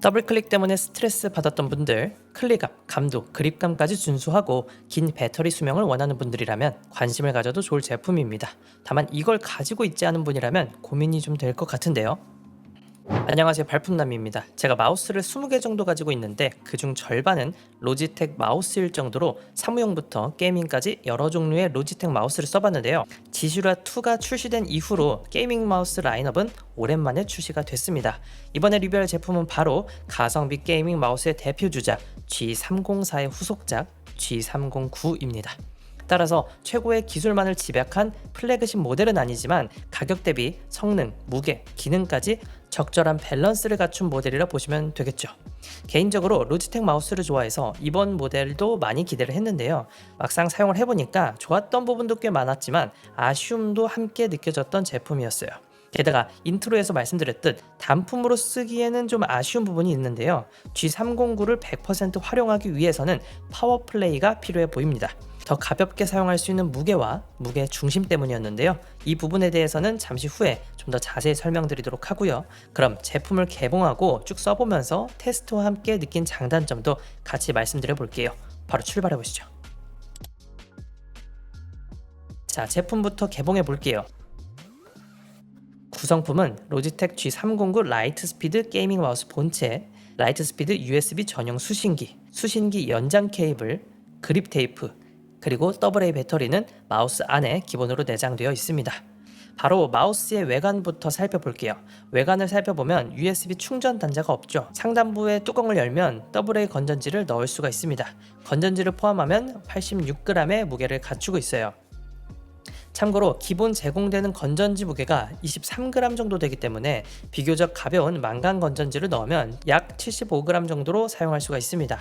더블 클릭 때문에 스트레스 받았던 분들, 클릭감, 감도, 그립감까지 준수하고 긴 배터리 수명을 원하는 분들이라면 관심을 가져도 좋을 제품입니다. 다만 이걸 가지고 있지 않은 분이라면 고민이 좀 될 것 같은데요. 안녕하세요, 발품남입니다. 제가 마우스를 20개 정도 가지고 있는데 그중 절반은 로지텍 마우스일 정도로 사무용부터 게이밍까지 여러 종류의 로지텍 마우스를 써봤는데요. 지슈라2가 출시된 이후로 게이밍 마우스 라인업은 오랜만에 출시가 됐습니다. 이번에 리뷰할 제품은 바로 가성비 게이밍 마우스의 대표주자 G304의 후속작 G309입니다. 따라서 최고의 기술만을 집약한 플래그십 모델은 아니지만 가격 대비 성능, 무게, 기능까지 적절한 밸런스를 갖춘 모델이라 보시면 되겠죠. 개인적으로 로지텍 마우스를 좋아해서 이번 모델도 많이 기대를 했는데요. 막상 사용을 해보니까 좋았던 부분도 꽤 많았지만 아쉬움도 함께 느껴졌던 제품이었어요. 게다가 인트로에서 말씀드렸듯 단품으로 쓰기에는 좀 아쉬운 부분이 있는데요. G309를 100% 활용하기 위해서는 파워플레이가 필요해 보입니다. 더 가볍게 사용할 수 있는 무게와 무게 중심 때문이었는데요. 이 부분에 대해서는 잠시 후에 좀 더 자세히 설명드리도록 하고요. 그럼 제품을 개봉하고 쭉 써보면서 테스트와 함께 느낀 장단점도 같이 말씀드려 볼게요. 바로 출발해 보시죠. 자, 제품부터 개봉해 볼게요. 구성품은 로지텍 G309 라이트 스피드 게이밍 마우스 본체, 라이트 스피드 USB 전용 수신기 연장 케이블, 그립 테이프, 그리고 AA 배터리는 마우스 안에 기본으로 내장되어 있습니다. 바로 마우스의 외관부터 살펴볼게요. 외관을 살펴보면 USB 충전 단자가 없죠. 상단부의 뚜껑을 열면 AA 건전지를 넣을 수가 있습니다. 건전지를 포함하면 86g의 무게를 갖추고 있어요. 참고로 기본 제공되는 건전지 무게가 23g 정도 되기 때문에 비교적 가벼운 망간 건전지를 넣으면 약 75g 정도로 사용할 수가 있습니다.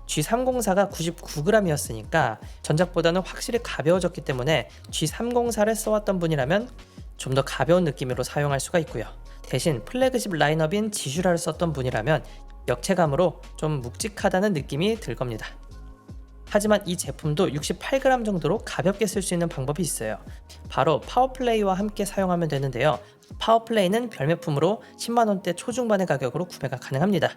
G304가 99g이었으니까 전작보다는 확실히 가벼워졌기 때문에 G304를 써왔던 분이라면 좀 더 가벼운 느낌으로 사용할 수가 있고요. 대신 플래그십 라인업인 지슈라를 썼던 분이라면 역체감으로 좀 묵직하다는 느낌이 들 겁니다. 하지만 이 제품도 68g 정도로 가볍게 쓸 수 있는 방법이 있어요. 바로 파워플레이와 함께 사용하면 되는데요. 파워플레이는 별매품으로 10만원대 초중반의 가격으로 구매가 가능합니다.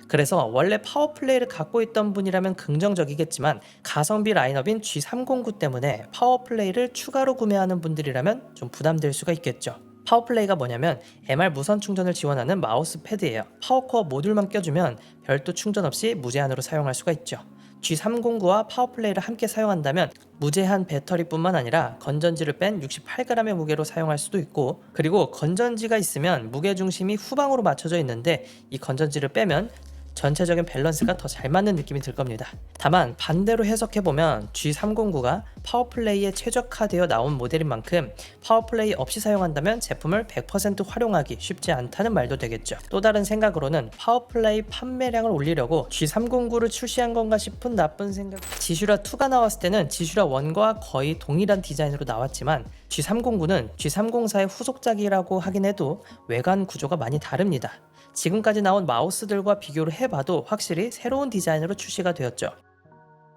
그래서 원래 파워플레이를 갖고 있던 분이라면 긍정적이겠지만 가성비 라인업인 G309 때문에 파워플레이를 추가로 구매하는 분들이라면 좀 부담될 수가 있겠죠. 파워플레이가 뭐냐면 MR 무선 충전을 지원하는 마우스 패드예요. 파워코어 모듈만 껴주면 별도 충전 없이 무제한으로 사용할 수가 있죠. G309와 파워플레이를 함께 사용한다면 무제한 배터리뿐만 아니라 건전지를 뺀 68g의 무게로 사용할 수도 있고, 그리고 건전지가 있으면 무게중심이 후방으로 맞춰져 있는데 이 건전지를 빼면 전체적인 밸런스가 더 잘 맞는 느낌이 들 겁니다. 다만 반대로 해석해보면 G309가 파워플레이에 최적화되어 나온 모델인 만큼 파워플레이 없이 사용한다면 제품을 100% 활용하기 쉽지 않다는 말도 되겠죠. 또 다른 생각으로는 파워플레이 판매량을 올리려고 G309를 출시한 건가 싶은 나쁜 생각. 지슈라2가 나왔을 때는 지슈라1과 거의 동일한 디자인으로 나왔지만 G309는 G304의 후속작이라고 하긴 해도 외관 구조가 많이 다릅니다. 지금까지 나온 마우스들과 비교를 해봐도 확실히 새로운 디자인으로 출시가 되었죠.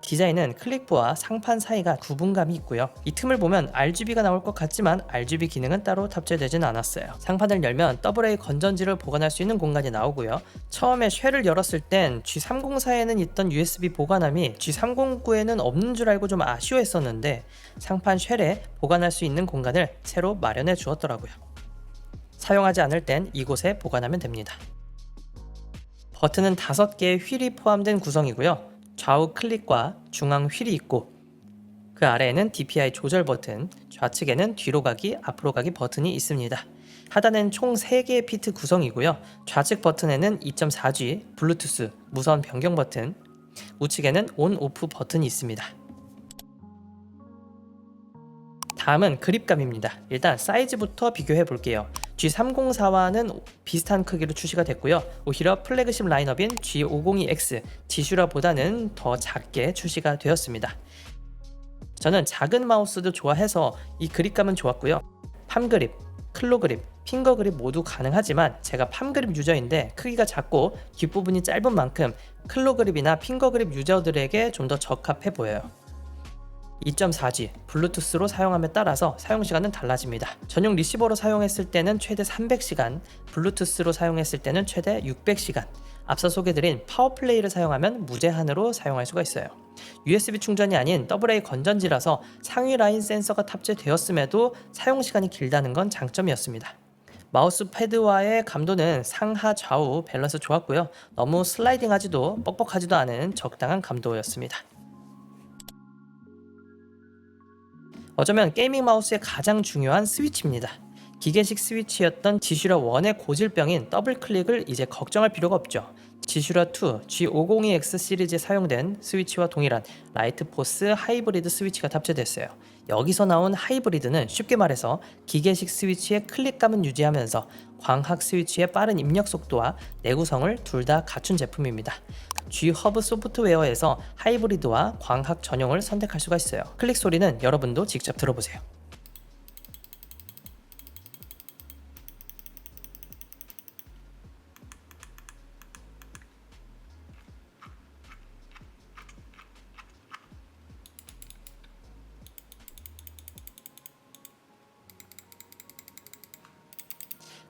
디자인은 클릭부와 상판 사이가 구분감이 있고요. 이 틈을 보면 RGB가 나올 것 같지만 RGB 기능은 따로 탑재되진 않았어요. 상판을 열면 AA 건전지를 보관할 수 있는 공간이 나오고요. 처음에 쉘을 열었을 땐 G304에는 있던 USB 보관함이 G309에는 없는 줄 알고 좀 아쉬워했었는데 상판 쉘에 보관할 수 있는 공간을 새로 마련해 주었더라고요. 사용하지 않을 땐 이곳에 보관하면 됩니다. 버튼은 5개의 휠이 포함된 구성이고요. 좌우 클릭과 중앙 휠이 있고 그 아래에는 DPI 조절 버튼, 좌측에는 뒤로 가기, 앞으로 가기 버튼이 있습니다. 하단엔 총 3개의 피트 구성이고요. 좌측 버튼에는 2.4G, 블루투스, 무선 변경 버튼, 우측에는 온, 오프 버튼이 있습니다. 다음은 그립감입니다. 일단 사이즈부터 비교해 볼게요. G304와는 비슷한 크기로 출시가 됐고요. 오히려 플래그십 라인업인 G502X, 지슈라보다는 더 작게 출시가 되었습니다. 저는 작은 마우스도 좋아해서 이 그립감은 좋았고요. 팜그립, 클로그립, 핑거그립 모두 가능하지만 제가 팜그립 유저인데 크기가 작고 뒷부분이 짧은 만큼 클로그립이나 핑거그립 유저들에게 좀 더 적합해 보여요. 2.4G, 블루투스로 사용함에 따라서 사용시간은 달라집니다. 전용 리시버로 사용했을 때는 최대 300시간, 블루투스로 사용했을 때는 최대 600시간, 앞서 소개드린 파워플레이를 사용하면 무제한으로 사용할 수가 있어요. USB 충전이 아닌 AA 건전지라서 상위 라인 센서가 탑재되었음에도 사용시간이 길다는 건 장점이었습니다. 마우스 패드와의 감도는 상하 좌우 밸런스 좋았고요. 너무 슬라이딩하지도 뻑뻑하지도 않은 적당한 감도였습니다. 어쩌면 게이밍 마우스의 가장 중요한 스위치입니다. 기계식 스위치였던 지슈라 1의 고질병인 더블 클릭을 이제 걱정할 필요가 없죠. 지슈라 2 G502X 시리즈에 사용된 스위치와 동일한 라이트 포스 하이브리드 스위치가 탑재됐어요. 여기서 나온 하이브리드는 쉽게 말해서 기계식 스위치의 클릭감은 유지하면서 광학 스위치의 빠른 입력 속도와 내구성을 둘 다 갖춘 제품입니다. G-허브 소프트웨어에서 하이브리드와 광학 전용을 선택할 수가 있어요. 클릭 소리는 여러분도 직접 들어보세요.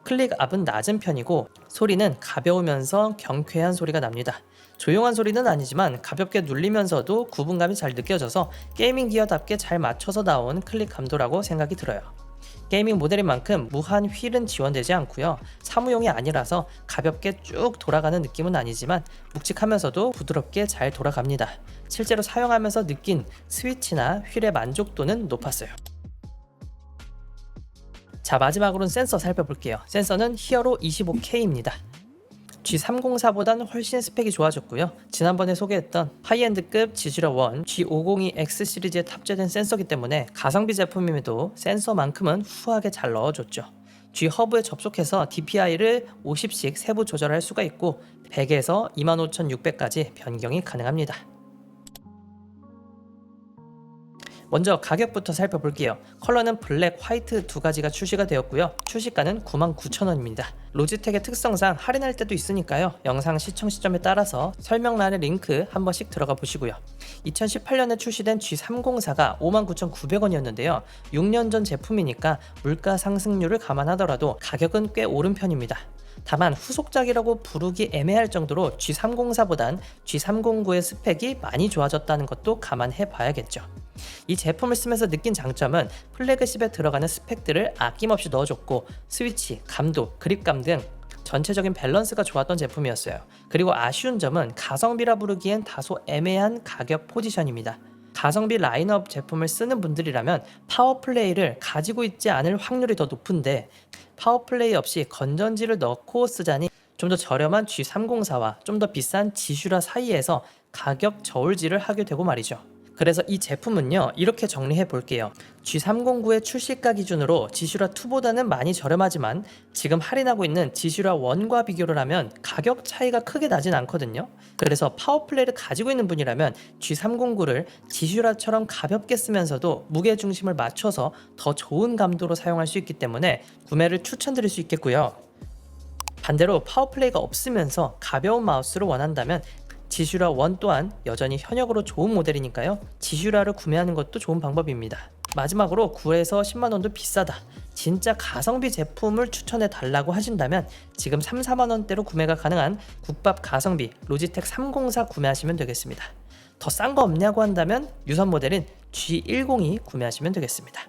클릭압은 낮은 편이고 소리는 가벼우면서 경쾌한 소리가 납니다. 조용한 소리는 아니지만 가볍게 눌리면서도 구분감이 잘 느껴져서 게이밍 기어답게 잘 맞춰서 나온 클릭 감도라고 생각이 들어요. 게이밍 모델인 만큼 무한 휠은 지원되지 않고요. 사무용이 아니라서 가볍게 쭉 돌아가는 느낌은 아니지만 묵직하면서도 부드럽게 잘 돌아갑니다. 실제로 사용하면서 느낀 스위치나 휠의 만족도는 높았어요. 자, 마지막으로는 센서 살펴볼게요. 센서는 히어로 25K입니다. G304보다는 훨씬 스펙이 좋아졌고요. 지난번에 소개했던 하이엔드급 지슈라 1 G502X 시리즈에 탑재된 센서기 때문에 가성비 제품임에도 센서만큼은 후하게 잘 넣어줬죠. G-허브에 접속해서 DPI를 50씩 세부 조절할 수가 있고 100에서 25600까지 변경이 가능합니다. 먼저 가격부터 살펴볼게요. 컬러는 블랙, 화이트 두 가지가 출시가 되었고요. 출시가는 99,000원입니다. 로지텍의 특성상 할인할 때도 있으니까요. 영상 시청 시점에 따라서 설명란에 링크 한 번씩 들어가 보시고요. 2018년에 출시된 G304가 59,900원이었는데요. 6년 전 제품이니까 물가 상승률을 감안하더라도 가격은 꽤 오른 편입니다. 다만 후속작이라고 부르기 애매할 정도로 G304보단 G309의 스펙이 많이 좋아졌다는 것도 감안해 봐야겠죠. 이 제품을 쓰면서 느낀 장점은 플래그십에 들어가는 스펙들을 아낌없이 넣어줬고 스위치, 감도, 그립감 등 전체적인 밸런스가 좋았던 제품이었어요. 그리고 아쉬운 점은 가성비라 부르기엔 다소 애매한 가격 포지션입니다. 가성비 라인업 제품을 쓰는 분들이라면 파워플레이를 가지고 있지 않을 확률이 더 높은데 파워플레이 없이 건전지를 넣고 쓰자니 좀 더 저렴한 G304와 좀 더 비싼 지슈라 사이에서 가격 저울질을 하게 되고 말이죠. 그래서 이 제품은요, 이렇게 정리해 볼게요. G309의 출시가 기준으로 지슈라 2보다는 많이 저렴하지만 지금 할인하고 있는 지슈라 1과 비교를 하면 가격 차이가 크게 나진 않거든요. 그래서 파워플레이를 가지고 있는 분이라면 G309를 지슈라처럼 가볍게 쓰면서도 무게 중심을 맞춰서 더 좋은 감도로 사용할 수 있기 때문에 구매를 추천드릴 수 있겠고요. 반대로 파워플레이가 없으면서 가벼운 마우스를 원한다면 지슈라 1 또한 여전히 현역으로 좋은 모델이니까요. 지슈라를 구매하는 것도 좋은 방법입니다. 마지막으로 9에서 10만원도 비싸다, 진짜 가성비 제품을 추천해 달라고 하신다면 지금 3, 4만원대로 구매가 가능한 국밥 가성비 로지텍 304 구매하시면 되겠습니다. 더 싼 거 없냐고 한다면 유선 모델인 G102 구매하시면 되겠습니다.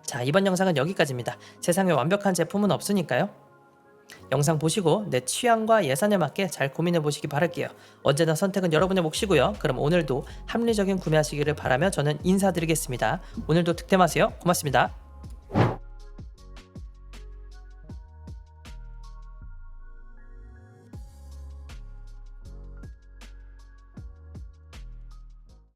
자, 이번 영상은 여기까지입니다. 세상에 완벽한 제품은 없으니까요. 영상 보시고 내 취향과 예산에 맞게 잘 고민해 보시기 바랄게요. 언제나 선택은 여러분의 몫이고요. 그럼 오늘도 합리적인 구매하시기를 바라며 저는 인사드리겠습니다. 오늘도 득템하세요. 고맙습니다.